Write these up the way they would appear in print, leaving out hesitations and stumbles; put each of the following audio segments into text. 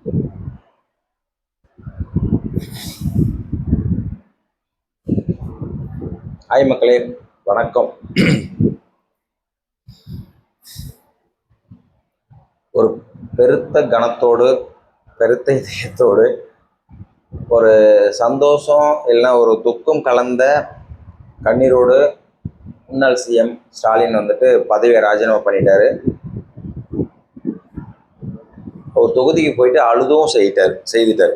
Hi மக்களே, வணக்கம். ஒரு பெருத்த கனத்தோடு, பெருத்த இதயத்தோடு, ஒரு சந்தோஷம் இல்லைன்னா ஒரு துக்கம் கலந்த கண்ணீரோடு முன்னாள் சிஎம் ஸ்டாலின் வந்துட்டு பதவியை ராஜினாமா பண்ணிட்டாரு. ஒரு தொகுதிக்கு போயிட்டு அழுதும் செய்துட்டார்.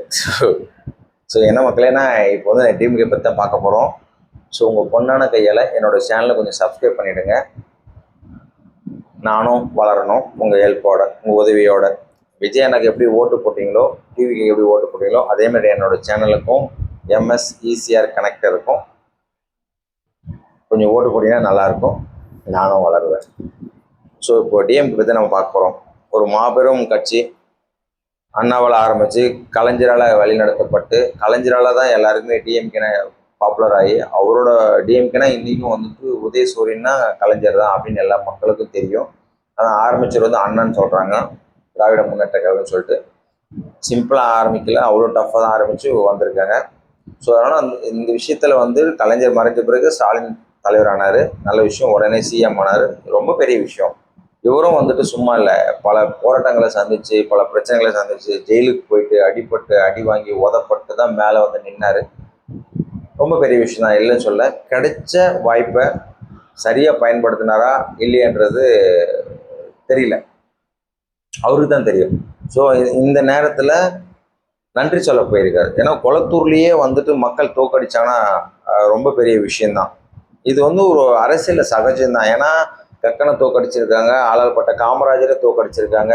ஸோ என்ன மக்களேன்னா, இப்போ வந்து டிஎம்கே பற்றி தான் பார்க்க போகிறோம். ஸோ உங்கள் பொண்ணான கையால் என்னோடய சேனலை கொஞ்சம் சப்ஸ்கிரைப் பண்ணிவிடுங்க. நானும் வளரணும் உங்கள் ஹெல்ப்போட, உங்கள் உதவியோட. விஜய் எனக்கு எப்படி ஓட்டு போட்டிங்களோ, டிவிக்கு எப்படி ஓட்டு போட்டிங்களோ, அதேமாதிரி என்னோடய சேனலுக்கும் எம்எஸ் ஈசிஆர் கனெக்டருக்கும் கொஞ்சம் ஓட்டு போட்டிங்கன்னா நல்லாயிருக்கும். நானும் வளருவேன். ஸோ இப்போ டிஎம்கே பற்றி நம்ம பார்க்க போகிறோம். ஒரு மாபெரும் கட்சி, அண்ணாவால் ஆரம்பித்து கலைஞரால் வழிநடத்தப்பட்டு, கலைஞரால் தான் எல்லாருக்குமே டிஎம்கேனா பாப்புலர் ஆகி, அவரோட டிஎம்கேனா இன்றைக்கும் வந்துட்டு உதயசூரியன்னா கலைஞர் தான் அப்படின்னு எல்லா மக்களுக்கும் தெரியும். ஆனால் ஆரம்பிச்சது வந்து அண்ணன்னு சொல்கிறாங்க, திராவிட முன்னேற்ற கழகம்னு சொல்லிட்டு. சிம்பிளாக ஆரம்பிக்கல, அவ்வளோ டஃப்பாக தான் ஆரம்பித்து வந்திருக்காங்க. ஸோ அதனால் இந்த விஷயத்தில் வந்து கலைஞர் மறைஞ்ச பிறகு ஸ்டாலின் தலைவர் ஆனார். நல்ல விஷயம். உடனே சிஎம் ஆனார். ரொம்ப பெரிய விஷயம். இவரும் வந்துட்டு சும்மா இல்லை, பல போராட்டங்களை சந்தித்து, பல பிரச்சனைகளை சந்தித்து, ஜெயிலுக்கு போயிட்டு அடிபட்டு அடி வாங்கி உதப்பட்டு தான் மேலே வந்து நின்னார். ரொம்ப பெரிய விஷயம் தான், இல்லைன்னு சொல்ல. கிடைச்ச வாய்ப்பை சரியாக பயன்படுத்தினாரா இல்லையன்றது தெரியல, அவருக்கு தான் தெரியும். ஸோ இந்த நேரத்தில் நன்றி சொல்ல போயிருக்காரு. ஏன்னா குளத்தூர்லேயே வந்துட்டு மக்கள் தோக்கடிச்சாங்கன்னா ரொம்ப பெரிய விஷயந்தான். இது வந்து ஒரு அரசியலில் சகஜம்தான். ஏன்னா கக்கனை தோக்கடிச்சிருக்காங்க, ஆளால்பட்ட காமராஜரை தோக்கடிச்சிருக்காங்க.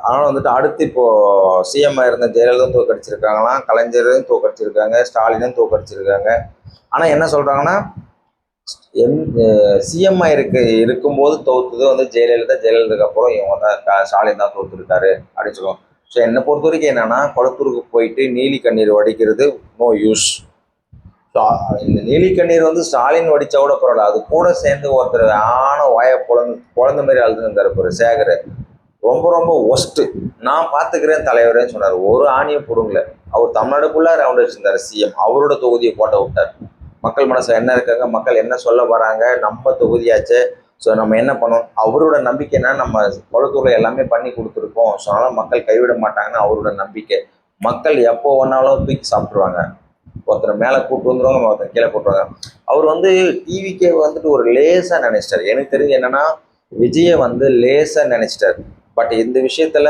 ஆனால் வந்துட்டு அடுத்து இப்போது சிஎம் இருந்த ஜெயலலிதா தோக்கடிச்சிருக்காங்களாம், கலைஞரும் தோக்கடிச்சிருக்காங்க, ஸ்டாலினும் தோக்கடிச்சிருக்காங்க. ஆனால் என்ன சொல்கிறாங்கன்னா, சிஎம்ஐ இருக்கும்போது தோற்றுது வந்து ஜெயலலிதாக்கு அப்புறம் இவங்க தான், ஸ்டாலின் தான் தோற்றுருக்காரு அப்படின்னு சொல்லுவோம். ஸோ என்னை பொறுத்த வரைக்கும் என்னென்னா, குளத்தூருக்கு போயிட்டு நீலி கண்ணீர் வடிக்கிறது நோ யூஸ். ஸோ இந்த நீலி கண்ணீர் வந்து ஸ்டாலின் வடித்தா கூட பரவாயில்ல, அது கூட சேர்ந்து ஒருத்தர் வாயை குழந்த மாதிரி அழுதுன்னு ஒரு சேகர் ரொம்ப ரொம்ப ஒஸ்ட்டு. நான் பார்த்துக்கிறேன் தலைவரேன்னு சொன்னார். ஒரு ஆணியை போடுங்கள. அவர் தமிழ்நாடுக்குள்ளே ரவுண்ட் வச்சுருந்தார் சிஎம். அவரோட தொகுதியை போட்ட விட்டார். மக்கள் மனசில் என்ன இருக்காங்க, மக்கள் என்ன சொல்ல வராங்க, நம்ம தொகுதியாச்சு, ஸோ நம்ம என்ன பண்ணோம், அவரோட நம்பிக்கைன்னா நம்ம குளத்தூரில் எல்லாமே பண்ணி கொடுத்துருக்கோம், ஸோ அதனால் மக்கள் கைவிட மாட்டாங்கன்னு அவரோட நம்பிக்கை. மக்கள் எப்போ ஒன்றாலும் தூக்கி சாப்பிட்ருவாங்க. ஒருத்தர் மேலே கூப்பிட்டு வந்துடுவாங்க, ஒருத்தர் கீழே போட்டுருவாங்க. அவர் வந்து டிவிக்கே வந்துட்டு ஒரு லேசாக நினைச்சிட்டார். எனக்கு தெரிஞ்சு என்னென்னா, விஜயை வந்து லேசாக நினைச்சிட்டார். பட் இந்த விஷயத்தில்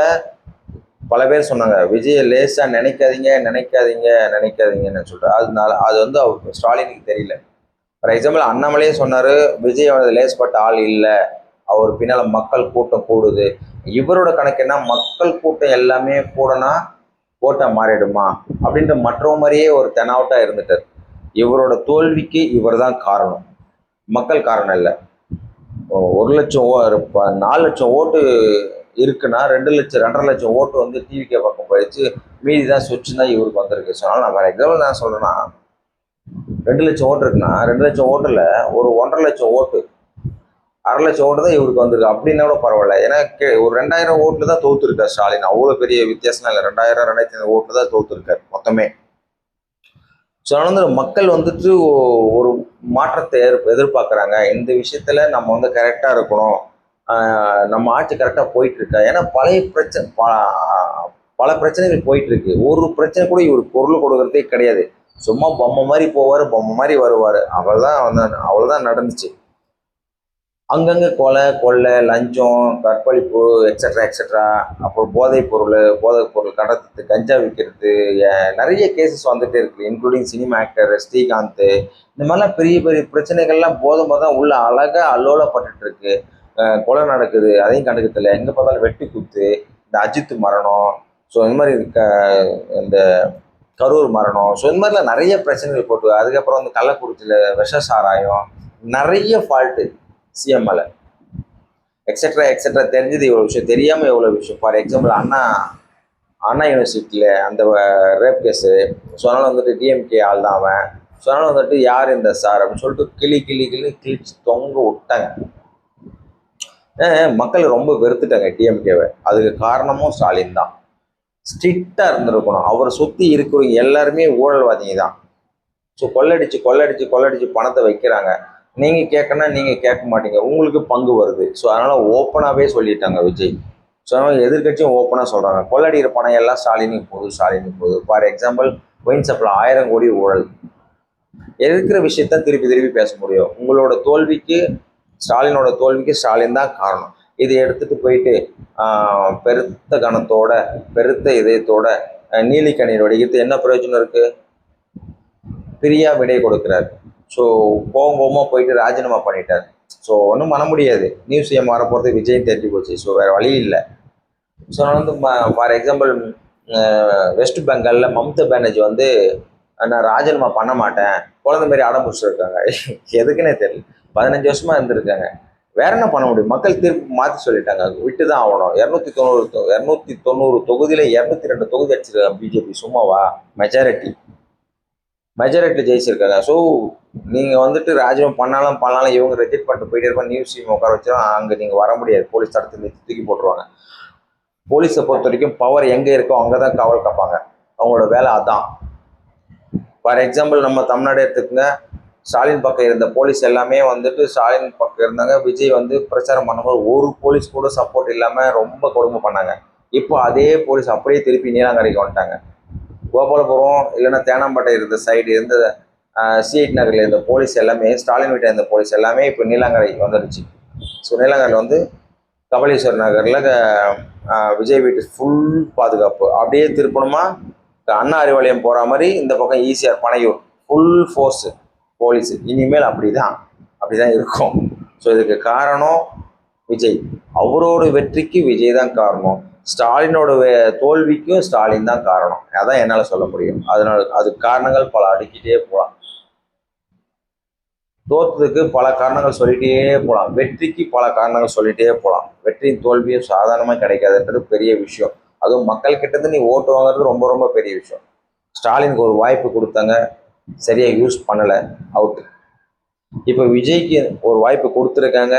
பல பேர் சொன்னாங்க, விஜயை லேசாக நினைக்காதீங்கன்னு சொல்லிட்டு. அதனால அது வந்து அவர் ஸ்டாலினுக்கு தெரியல. ஃபார் எக்ஸாம்பிள் அண்ணாமலையே சொன்னார், விஜய் வந்து லேஸ்பட்ட ஆள் இல்லை, அவர் பின்னால் மக்கள் கூட்டம் கூடுது. இவரோட கணக்கு என்ன, மக்கள் கூட்டம் எல்லாமே கூடனா ஓட்டாக மாறிடுமா அப்படின்ற மற்றவங்க மாதிரியே ஒரு தெனாவட்டாக இருந்துட்டார். இவரோட தோல்விக்கு இவர் தான் காரணம், மக்கள் காரணம் இல்லை. 1 லட்சம் 4 லட்சம் ஓட்டு இருக்குன்னா 2.5 லட்சம் ஓட்டு வந்து டிவிகே பக்கம் போயிடுச்சு. மீதி தான் சுவிட்ச் தான் இவருக்கு வந்திருக்கு. ஸோ அதனால் நான் வேறு எக்ஸாம்பிள் நான் சொல்கிறேன்னா, 2 லட்சம் ஓட்டு இருக்குன்னா 2 லட்சம் ஓட்டில் ஒரு 1.5 லட்சம் ஓட்டு, 1/2 லட்சம் ஓட்டு தான் இவருக்கு வந்திருக்கு. அப்படின்னா கூட பரவாயில்ல. ஏன்னா ஒரு 2000 ஓட்டில் தான் தோற்றுருக்கார் ஸ்டாலின். அவ்வளோ பெரிய வித்தியாசம் இல்லை. 2000-2500 ஓட்டில் தான் தோற்றுருக்கார் மொத்தமே. ஸோ அதனால் வந்து மக்கள் வந்துட்டு ஒரு மாற்றத்தை எதிர்பார்க்குறாங்க. இந்த விஷயத்தில் நம்ம வந்து கரெக்டாக இருக்கணும், நம்ம ஆட்சி கரெக்டாக போயிட்டுருக்கா. ஏன்னா பல பிரச்சனைகள் போயிட்டுருக்கு. ஒரு பிரச்சனை கூட இவர் பொருள் கொடுக்கறதே கிடையாது. சும்மா பொம்மை மாதிரி போவார், பொம்மை மாதிரி வருவார், அவ்வளோதான் நடந்துச்சு. அங்கங்கே கொள்ளை, லஞ்சம், கற்பழிப்பு, எக்ஸட்ரா. அப்புறம் போதைப் பொருள் கடத்துறது, கஞ்சா விற்கிறது, நிறைய கேசஸ் வந்துகிட்டே இருக்குது. Including cinema actor Srikanth. இந்த மாதிரிலாம் பெரிய பெரிய பிரச்சனைகள்லாம் போதும் தான் உள்ள அழகாக அல்லோலப்பட்டுருக்கு. கொலை நடக்குது, அதையும் கண்டுக்கிறதில்ல. எங்கே பார்த்தாலும் வெட்டி குத்து, இந்த அஜித் மரணம், ஸோ இந்த மாதிரி இந்த கரூர் மரணம், ஸோ இந்த மாதிரிலாம் நிறைய பிரச்சனைகள் போட்டு, அதுக்கப்புறம் வந்து கள்ளக்குறிச்சியில் விஷ சாராயம், நிறைய ஃபால்ட்டு சிஎம்எல் எக்ஸட்ரா தெரிஞ்சது இவ்வளோ விஷயம், தெரியாமல் எவ்வளோ விஷயம். ஃபார் எக்ஸாம்பிள் அண்ணா யூனிவர்சிட்டியில் அந்த ரேப் கேஸு. ஸோ அதனால் வந்துட்டு டிஎம்கே ஆள் தான் அவன். ஸோ அதனால் வந்துட்டு யார் இந்த சார் அப்படின்னு சொல்லிட்டு கிழிச்சு தொங்க விட்டாங்க. மக்கள் ரொம்ப வெறுத்துட்டாங்க டிஎம்கேவை. அதுக்கு காரணமும் ஸ்டாலின் தான். ஸ்ட்ரிக்டாக இருந்திருக்கணும். அவரை சுற்றி இருக்கிறவங்க எல்லாருமே ஊழல்வாதிங்க தான். ஸோ கொள்ளடிச்சு பணத்தை வைக்கிறாங்க. நீங்கள் கேட்கணும்னா நீங்கள் கேட்க மாட்டீங்க, உங்களுக்கு பங்கு வருது. ஸோ அதனால் ஓப்பனாகவே சொல்லிட்டாங்க விஜய். ஸோ அதனால் எதிர்கட்சியும் ஓப்பனாக சொல்கிறாங்க, கொள்ளடிக்கிற பணம் எல்லாம் ஸ்டாலினுக்கு போகுது. ஃபார் எக்ஸாம்பிள், ஒயின் சப்ளை 1000 கோடி ஊழல். இருக்கிற விஷயத்த திருப்பி பேச முடியும். உங்களோட தோல்விக்கு, ஸ்டாலினோட தோல்விக்கு ஸ்டாலின் தான் காரணம். இதை எடுத்துட்டு போயிட்டு பெருத்த கணத்தோட, பெருத்த இதயத்தோட நீலி கண்ணீர் வடிக்கிறது என்ன பிரயோஜனம் இருக்கு? பிரியா விடை கொடுக்கிறார். ஸோ கோவமா போயிட்டு ராஜினாமா பண்ணிட்டார். ஸோ ஒன்றும் பண்ண முடியாது. நியூஸ் ஏம் வர போகிறது விஜய் தெரிஞ்சு போச்சு. ஸோ வேற வழி இல்லை. ஸோ நான் வந்து ஃபார் எக்ஸாம்பிள், வெஸ்ட் பெங்காலில் மம்தா பானர்ஜி வந்து நான் ராஜினாமா பண்ண மாட்டேன் குழந்தை மாரி அடம் பிடிச்சிருக்காங்க. எதுக்குன்னே தெரியல. 15 வருஷமா இருந்திருக்காங்க. வேற என்ன பண்ண முடியும்? மக்கள் தீர்ப்பு மாற்றி சொல்லிட்டாங்க, விட்டு தான் ஆகணும். 290 தொகுதியில் 202 தொகுதி அடிச்சிருக்காங்க பிஜேபி. சும்மாவா? மெஜாரிட்டி ஜெயிச்சிருக்காங்க. ஸோ நீங்கள் வந்துட்டு ராஜினாமா பண்ணாலும் இவங்க ரிஜெக்ட் பண்ணிட்டு போயிட்டே இருப்பாங்க. நியூஸ் டீம் உட்கார வச்சிடும். அங்கே நீங்கள் வர முடியாது. போலீஸ் தடுத்து தூக்கி போட்டுருவாங்க. போலீஸை பொறுத்த வரைக்கும் பவர் எங்கே இருக்கோ அங்கே தான் காவல் காப்பாங்க. அவங்களோட வேலை அதான். ஃபார் எக்ஸாம்பிள், நம்ம தமிழ்நாடு எடுத்துக்கோங்க. ஸ்டாலின் பக்கம் இருந்த போலீஸ் எல்லாமே வந்துட்டு ஸ்டாலின் பக்கம் இருந்தாங்க. விஜய் வந்து பிரச்சாரம் பண்ணும்போது ஒரு போலீஸ் கூட சப்போர்ட் இல்லாமல் ரொம்ப கொடுமை பண்ணாங்க. இப்போ அதே போலீஸ் அப்படியே திருப்பி நீலாங்கரைக்கு வந்துட்டாங்க. கோபாலபுரம் இல்லைன்னா தேனாம்பேட்டை இருந்த சைடு இருந்த சிஐடி நகரில் இருந்த போலீஸ் எல்லாமே, ஸ்டாலின் வீட்டை இருந்த போலீஸ் எல்லாமே இப்போ நீலாங்கரைக்கு வந்துடுச்சு. ஸோ நீலாங்கரையில் வந்து கபாலீஸ்வர் நகரில் விஜய் வீட்டு ஃபுல் பாதுகாப்பு. அப்படியே திருப்பணுமா அண்ணா அறிவாலயம் போகிற மாதிரி இந்த பக்கம் ECR Panaiyur full force police. இனிமேல் அப்படிதான் இருக்கும். ஸோ இதுக்கு காரணம் விஜய். அவரோட வெற்றிக்கு விஜய் தான் காரணம். ஸ்டாலினோட தோல்விக்கும் ஸ்டாலின் தான் காரணம். அதான் என்னால் சொல்ல முடியும். அதனால அதுக்கு காரணங்கள் பல அடுக்கிட்டே போகலாம். தோற்றத்துக்கு பல காரணங்கள் சொல்லிட்டே போகலாம். வெற்றிக்கு பல காரணங்கள் சொல்லிட்டே போகலாம். வெற்றியின் தோல்வியும் சாதாரணமாக கிடைக்காதுன்றது பெரிய விஷயம். அதுவும் மக்கள் கிட்டேருந்து நீ ஓட்டு வாங்குறது ரொம்ப ரொம்ப பெரிய விஷயம். ஸ்டாலினுக்கு ஒரு வாய்ப்பு கொடுத்தாங்க, சரியாக யூஸ் பண்ணலை, அவுட்டு. இப்போ விஜய்க்கு ஒரு வாய்ப்பு கொடுத்துருக்காங்க,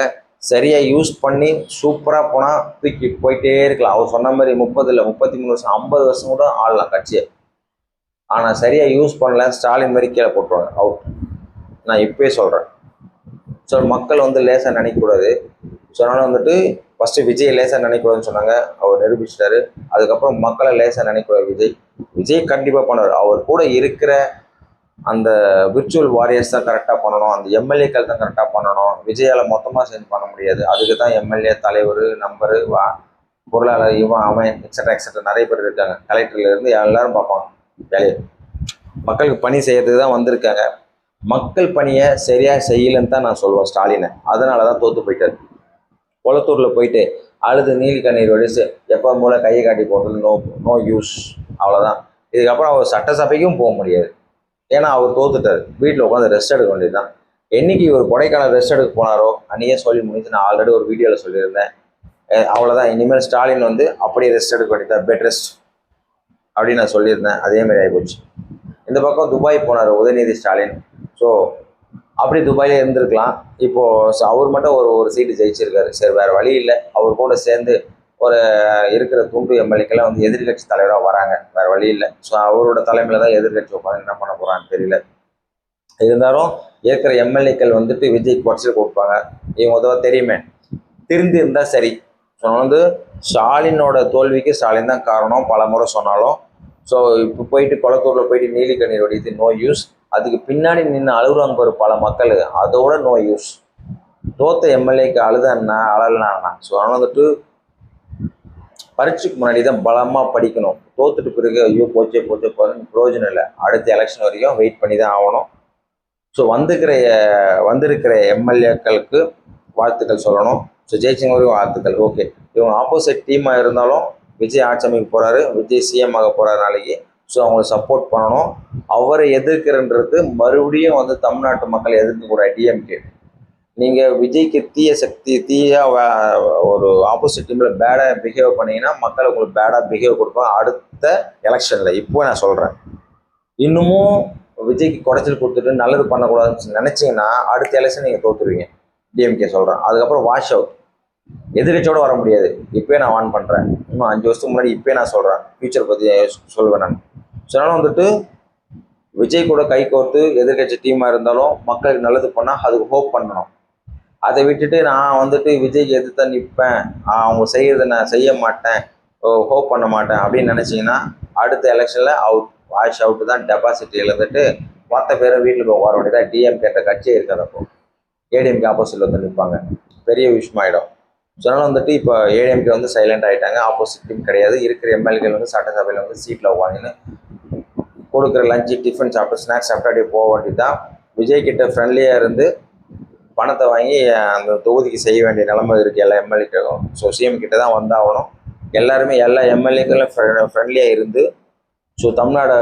சரியாக யூஸ் பண்ணி சூப்பராக போனால் தூக்கி போயிட்டே இருக்கலாம். அவர் சொன்ன மாதிரி 30 இல்லை 33 வருஷம் 50 வருஷம் கூட ஆடலாம் கட்சியை. ஆனால் சரியாக யூஸ் பண்ணல, ஸ்டாலின் மாதிரி கீழே போட்டுருவாங்க, அவுட். நான் இப்போயே சொல்கிறேன். ஸோ மக்கள் வந்து லேசாக நினைக்கக்கூடாது. ஸோ அதனால் வந்துட்டு ஃபஸ்ட்டு விஜய் லேசாக நினைக்கக்கூடாதுன்னு சொன்னாங்க, அவர் நிரூபிச்சிட்டாரு. அதுக்கப்புறம் மக்களை லேசாக நினைக்கக்கூடாது. விஜய் கண்டிப்பாக பண்ணுவார். அவர் கூட இருக்கிற அந்த விர்ச்சுவல் வாரியர்ஸ் தான் கரெக்டாக பண்ணணும். அந்த எம்எல்ஏக்கள் தான் கரெக்டாக பண்ணணும். விஜயால் மொத்தமாக சேர்ந்து பண்ண முடியாது. அதுக்கு தான் எம்எல்ஏ, தலைவர், நம்பரு, பொருளாளர், இவன் அவன் எக்ஸட்ரா நிறைய பேர் இருக்காங்க. கலெக்டர்லேருந்து எல்லாரும் பார்ப்பாங்க வேலையை. மக்களுக்கு பணி செய்யறதுக்கு தான் வந்திருக்காங்க. மக்கள் பணியை சரியாக செய்யலைன்னு தான் நான் சொல்லுவேன் ஸ்டாலினை. அதனால தான் தோற்று போயிட்டார். குளத்தூரில் போயிட்டு அழுது நீலி கண்ணீர் வடிச்சு எப்போ மூல கையை காட்டி போகிறது நோ யூஸ். அவ்வளோதான். இதுக்கப்புறம் அவர் சட்டசபைக்கும் போக முடியாது. ஏன்னா அவர் தோத்துட்டார். வீட்டில் உட்காந்து ரெஸ்ட் எடுக்க வேண்டியது தான். என்னைக்கு இவர் கொடைக்கானல் ரெஸ்ட் எடுக்க போனாரோ அன்றைக்கே சொல்லி முடிஞ்சு. நான் ஆல்ரெடி ஒரு வீடியோவில் சொல்லியிருந்தேன். அவ்வளோதான். இனிமேல் ஸ்டாலின் வந்து அப்படியே ரெஸ்ட் எடுக்க வேண்டியதான், பெட் ரெஸ்ட் அப்படின்னு நான் சொல்லியிருந்தேன். அதேமாதிரி ஆகிப்போச்சு. இந்த பக்கம் துபாய் போனார் உதயநிதி ஸ்டாலின். ஸோ அப்படி துபாயிலே இருந்திருக்கலாம். இப்போது அவர் மட்டும் ஒரு சீட்டு ஜெயிச்சிருக்காரு. சரி, வேறு வழி இல்லை. அவர் கூட சேர்ந்து ஒரு இருக்கிற துண்டு எம்எல்ஏக்கெல்லாம் வந்து எதிர்கட்சி தலைவராக வராங்க. வேறு வழி இல்லை. ஸோ அவரோட தலைமையில் தான் எதிர்கட்சி உட்காந்து என்ன பண்ண போகிறான்னு தெரியல. இருந்தாலும் இருக்கிற எம்எல்ஏக்கள் வந்துட்டு விஜய்க்கு குறைச்சல் கொடுப்பாங்க. இவங்க உதவ தெரியுமே, திருந்து இருந்தால் சரி. ஸோ வந்து ஸ்டாலினோட தோல்விக்கு ஸ்டாலின் தான் காரணம் பல முறை சொன்னாலும். ஸோ இப்போ போயிட்டு குளத்தூரில் போயிட்டு நீலி கண்ணீர் வடித்து நோ யூஸ். அதுக்கு பின்னாடி நின்று அழுகுறாங்க பாரு பல மக்கள், அதோட நோ யூஸ். தோத்த எம்எல்ஏக்கு அழுதான்னா அழலனா. ஸோ அதனால் வந்துட்டு பரீட்சைக்கு முன்னாடி தான் பலமாக படிக்கணும். தோத்துட்டு பிறகு ஐயோ போச்சே பிரயோஜனம் இல்லை. அடுத்த எலெக்ஷன் வரைக்கும் வெயிட் பண்ணி தான் ஆகணும். ஸோ வந்திருக்கிற எம்எல்ஏக்களுக்கு வாழ்த்துக்கள் சொல்லணும். ஸோ ஜெயிச்சவங்க வரைக்கும் வாழ்த்துக்கள். ஓகே, இவங்க ஆப்போசிட் டீமாக இருந்தாலும் விஜய் ஆட்சி அமைக்க போகிறாரு, விஜய் சிஎம் ஆக போகிறாரு நாளைக்கு. ஸோ அவங்களை சப்போர்ட் பண்ணணும். அவரை எதிர்க்கிறன்றது மறுபடியும் வந்து தமிழ்நாட்டு மக்கள் எதிர்க்கக்கூடாது. டிஎம்கே நீங்கள் விஜய்க்கு தீய ஒரு ஆப்போசிட் டீமில் பேடாக பிஹேவ் பண்ணிங்கன்னா மக்கள் உங்களுக்கு பேடாக பிஹேவ் கொடுப்பாங்க அடுத்த எலெக்ஷனில். இப்போ நான் சொல்கிறேன், இன்னமும் விஜய்க்கு குடைச்சல் கொடுத்துட்டு நல்லது பண்ணக்கூடாதுன்னு நினச்சிங்கன்னா அடுத்த எலெக்ஷன் நீங்கள் தோற்றுருவீங்க. டிஎம்கே சொல்கிறேன். அதுக்கப்புறம் வாஷ் அவுட். எதிர்கட்சியோட வர முடியாது. இப்போயே நான் வார்ன் பண்ணுறேன். இன்னும் 5 வருஷத்துக்கு முன்னாடி இப்போயே நான் சொல்கிறேன். ஃபியூச்சர் பற்றி சொல்வேன் நான். ஸோ அதனால் வந்துட்டு விஜய் கூட கை கோர்த்து எதிர்கட்சி டீமாக இருந்தாலும் மக்களுக்கு நல்லது பண்ணால் அதுக்கு ஹோப் பண்ணணும். அதை விட்டுட்டு நான் வந்துட்டு விஜய்க்கு எதிர்த்து நிற்பேன், அவங்க செய்கிறத நான் செய்ய மாட்டேன், ஹோப் பண்ண மாட்டேன் அப்படின்னு நினச்சிங்கன்னா அடுத்த எலெக்ஷனில் வாய்ஸ் அவுட்டு தான், டெபாசிட் இழந்துட்டு மற்ற பேரும் வீட்டில் போய் வர வேண்டியதாக. டிஎம்கேன்ற கட்சியே இருக்காதப்போ ஏடிஎம்கே ஆப்போசிட்டில் வந்து நிற்பாங்க, பெரிய விஷயமாயிடும். ஸோ அதனால் வந்துட்டு இப்போ ஏடிஎம்கே வந்து சைலண்ட் ஆகிட்டாங்க, ஆப்போசிட் டீம் கிடையாது. இருக்கிற எம்எல்ஏக்கள் வந்து சட்டசபையில் வந்து சீட்டில் உட்காந்துன்னு கொடுக்குற லஞ்சு டிஃபன் சாப்பிட்டு ஸ்நாக்ஸ் சாப்பிட்டு அப்படியே போக வேண்டியதான். விஜய் கிட்ட ஃப்ரெண்ட்லியாக இருந்து பணத்தை வாங்கி அந்த தொகுதிக்கு செய்ய வேண்டிய நிலைமை இருக்குது எல்லா எம்எல்ஏக்களும். ஸோ சிஎம் கிட்ட தான் வந்தாகணும். எல்லாருமே எல்லா எம்எல்ஏக்களும் ஃப்ரெண்ட்லியாக இருந்து ஸோ தமிழ்நாடு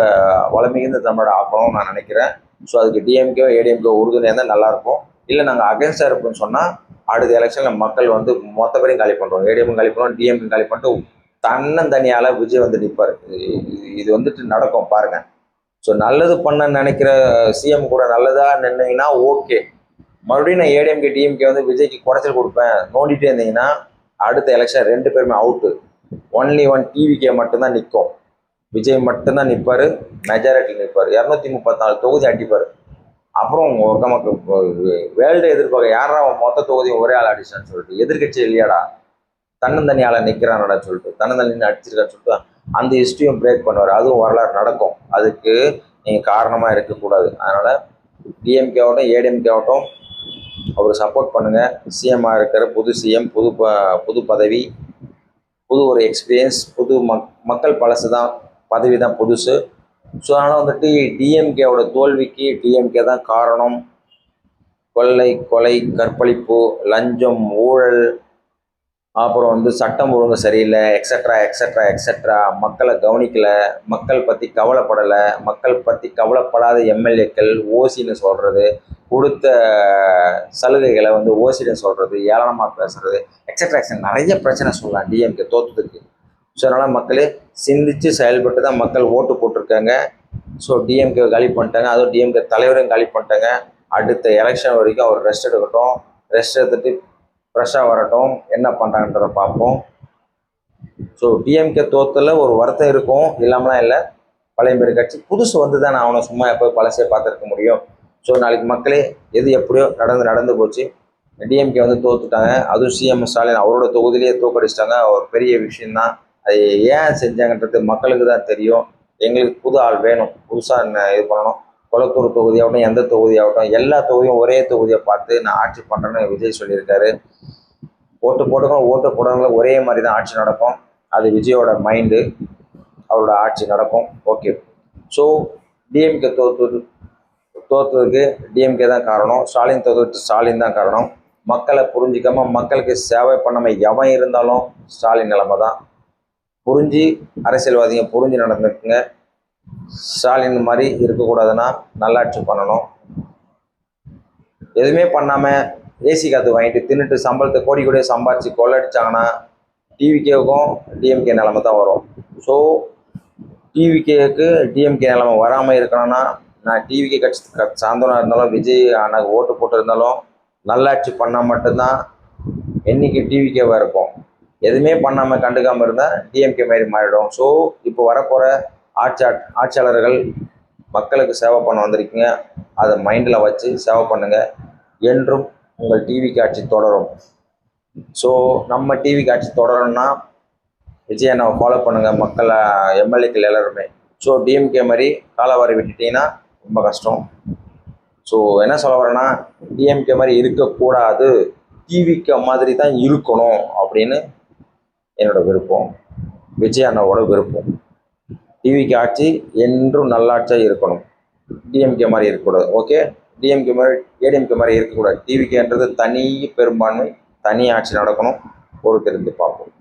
வளமிகுந்த தமிழ்நாடு ஆக்கணும்னு நான் நினைக்கிறேன். ஸோ அதுக்கு டிஎம்கே ஏடிஎம்கே உறுதுணையாக இருந்தால் நல்லாயிருக்கும். இல்லை நாங்கள் அகேன்ஸ்டாக இருப்போம்னு சொன்னால் அடுத்த எலெக்ஷனில் மக்கள் வந்து மொத்த பேரையும் காலி பண்ணுறோம், ஏடிஎம் காலி பண்ணுறோம், டிஎம்கே காலி பண்ணிட்டு தன்னந்தனியால் விஜய் வந்து நிற்பார். இது வந்துட்டு நடக்கும் பாருங்கள். ஸோ நல்லது பண்ண நினைக்கிற சிஎம் கூட நல்லதாக நின்னீங்கன்னா ஓகே. மறுபடியும் நான் ஏடிஎம்கே டிஎம்கே வந்து விஜய்க்கு குறைச்சல் கொடுப்பேன் நோண்டிகிட்டே இருந்தீங்கன்னா அடுத்த எலெக்ஷன் 2 பேருமே அவுட்டு. ஒன்லி ஒன் டிவிகே மட்டும்தான் நிற்கும். விஜய் மட்டும்தான் நிற்பார், மெஜாரிட்டியில் நிற்பார், 234 தொகுதி அடிப்பார். அப்புறம் நமக்கு வேல்டு எதிர்பார்க்க யாரா மொத்த தொகுதியும் ஒரே ஆள் அடிச்சான்னு சொல்லிட்டு, எதிர்கட்சி இல்லையாடா தன்னந்தனியால் நிற்கிறானடா சொல்லிட்டு, தன்னந்தனி அடிச்சிருக்கான்னு சொல்லிட்டு அந்த ஹிஸ்ட்ரியும் பிரேக் பண்ணுவார். அதுவும் வரலாறு நடக்கும். அதுக்கு நீங்கள் காரணமாக இருக்கக்கூடாது. அதனால் டிஎம்கேவாகட்டும் ஏடிஎம்கேவாகட்டும் அவர் சப்போர்ட் பண்ணுங்கள். சிஎம்மாக இருக்கிற புது சிஎம், புது பதவி, புது ஒரு எக்ஸ்பீரியன்ஸ், புது மக்கள் பழசு தான், பதவி தான் புதுசு. ஸோ அதனால் வந்துட்டு டிஎம்கேவோட தோல்விக்கு டிஎம்கே தான் காரணம். கொள்ளை, கொலை, கற்பழிப்பு, லஞ்சம், ஊழல், அப்புறம் வந்து சட்டம் ஒழுங்கு சரியில்லை, எக்ஸட்ரா எக்ஸட்ரா எக்ஸட்ரா. மக்களை கவனிக்கலை, மக்கள் பற்றி கவலைப்படலை, மக்கள் பற்றி கவலைப்படாத எம்எல்ஏக்கள் ஓசின்னு சொல்கிறது, கொடுத்த சலுகைகளை வந்து ஓசின்னு சொல்கிறது, ஏளனமாக பேசுகிறது, எக்ஸட்ரா எக்ஸட்ரா நிறைய பிரச்சனை சொல்லலாம் டிஎம்கே தோற்றத்துக்கு. ஸோ அதனால் மக்களே சிந்தித்து செயல்பட்டு தான் மக்கள் ஓட்டு போட்டிருக்காங்க. ஸோ டிஎம்கே காலி பண்ணிட்டாங்க, அதுவும் டிஎம்கே தலைவரையும் காலி பண்ணிட்டாங்க. அடுத்த எலெக்ஷன் வரைக்கும் அவர் ரெஸ்ட் எடுக்கட்டும், ரெஸ்ட் எடுத்துகிட்டு ஃப்ரெஷ்ஷாக வரட்டும், என்ன பண்ணுறாங்கன்றதை பார்ப்போம். ஸோ டிஎம்கே தோற்றல ஒரு வருத்தம் இருக்கும், இல்லாமலாம் இல்லை. பழைய பேர் கட்சி புதுசு வந்து தான் நான் அவனை சும்மா எப்போ பழசே பார்த்துருக்க முடியும். ஸோ நாளைக்கு மக்களே எது எப்படியோ நடந்து போச்சு. டிஎம்கே வந்து தோற்றுட்டாங்க, அதுவும் சிஎம் ஸ்டாலின் அவரோட தொகுதியிலேயே தோக்கடிச்சிட்டாங்க. ஒரு பெரிய விஷயந்தான். அது ஏன் செஞ்சாங்கன்றது மக்களுக்கு தான் தெரியும். எங்களுக்கு புது ஆள் வேணும், புதுசாக இது பண்ணணும். கொளத்தூர் தொகுதியாகட்டும், எந்த தொகுதியாகட்டும், எல்லா தொகுதியும் ஒரே தொகுதியை பார்த்து நான் ஆட்சி பண்ணுறேன்னு விஜய் சொல்லியிருக்காரு. ஓட்டு போடுறவங்களும் ஒரே மாதிரி தான் ஆட்சி நடக்கும். அது விஜயோட மைண்டு, அவரோட ஆட்சி நடக்கும். ஓகே. ஸோ டிஎம்கே தோற்றதுக்கு டிஎம்கே தான் காரணம், ஸ்டாலின் தோற்றதுக்கு ஸ்டாலின் தான் காரணம். மக்களை புரிஞ்சிக்காம மக்களுக்கு சேவை பண்ணாமல் எவன் இருந்தாலும் ஸ்டாலின் நிலைமை தான். புரிஞ்சு அரசியல்வாதிங்க புரிஞ்சு நடந்துக்குங்க. ஸ்டாலின் மாதிரி இருக்கக்கூடாதுன்னா நல்லாட்சி பண்ணணும். எதுவுமே பண்ணாமல் ஏசி காற்று வாங்கிட்டு தின்னுட்டு சம்பளத்தை கோடியே சம்பாரித்து கொள்ளடிச்சாங்கன்னா டிவிகேவுக்கும் டிஎம்கே நிலைமை தான் வரும். ஸோ டிவிகேவுக்கு டிஎம்கே நிலைமை வராமல் இருக்கணும்னா நான் டிவிகே கட்சி சார்ந்தவனாக இருந்தாலும் விஜய் எனக்கு ஓட்டு போட்டு இருந்தாலும் நல்லாட்சி பண்ணால் மட்டும்தான் என்றைக்கு டிவிகேவாக இருக்கும். எதுவுமே பண்ணாமல் கண்டுக்காமல் இருந்தால் டிஎம்கே மாதிரி மாறிடும். ஸோ இப்போ வரப்போகிற ஆட்சியாளர்கள் மக்களுக்கு சேவை பண்ண வந்திருக்கீங்க, அதை மைண்டில் வச்சு சேவை பண்ணுங்கள். என்றும் உங்கள் டிவி காட்சி தொடரும். ஸோ நம்ம டிவி காட்சி தொடரணும்னா விஜய் அண்ணாவை ஃபாலோ பண்ணுங்கள் மக்களை, எம்எல்ஏக்கள் எல்லாருமே. ஸோ டிஎம்கே மாதிரி காலவாரி விட்டுட்டிங்கன்னா ரொம்ப கஷ்டம். ஸோ என்ன சொல்ல வரேன்னா டிஎம்கே மாதிரி இருக்கக்கூடாது, டிவிக்கு மாதிரி தான் இருக்கணும் அப்படின்னு என்னோட விருப்பம், விஜய் அண்ணாவோட விருப்பம். டிவிக்கு ஆட்சி என்றும் நல்லாட்சியாக இருக்கணும், டிஎம்கே மாதிரி இருக்கக்கூடாது. ஓகே, டிஎம்கே மாதிரி ஏடிஎம்கே மாதிரி இருக்கக்கூடாது. டிவிகேன்றது தனி பெரும்பான்மை, தனி ஆட்சி நடக்கணும். பொறுத்திருந்து பார்ப்போம்.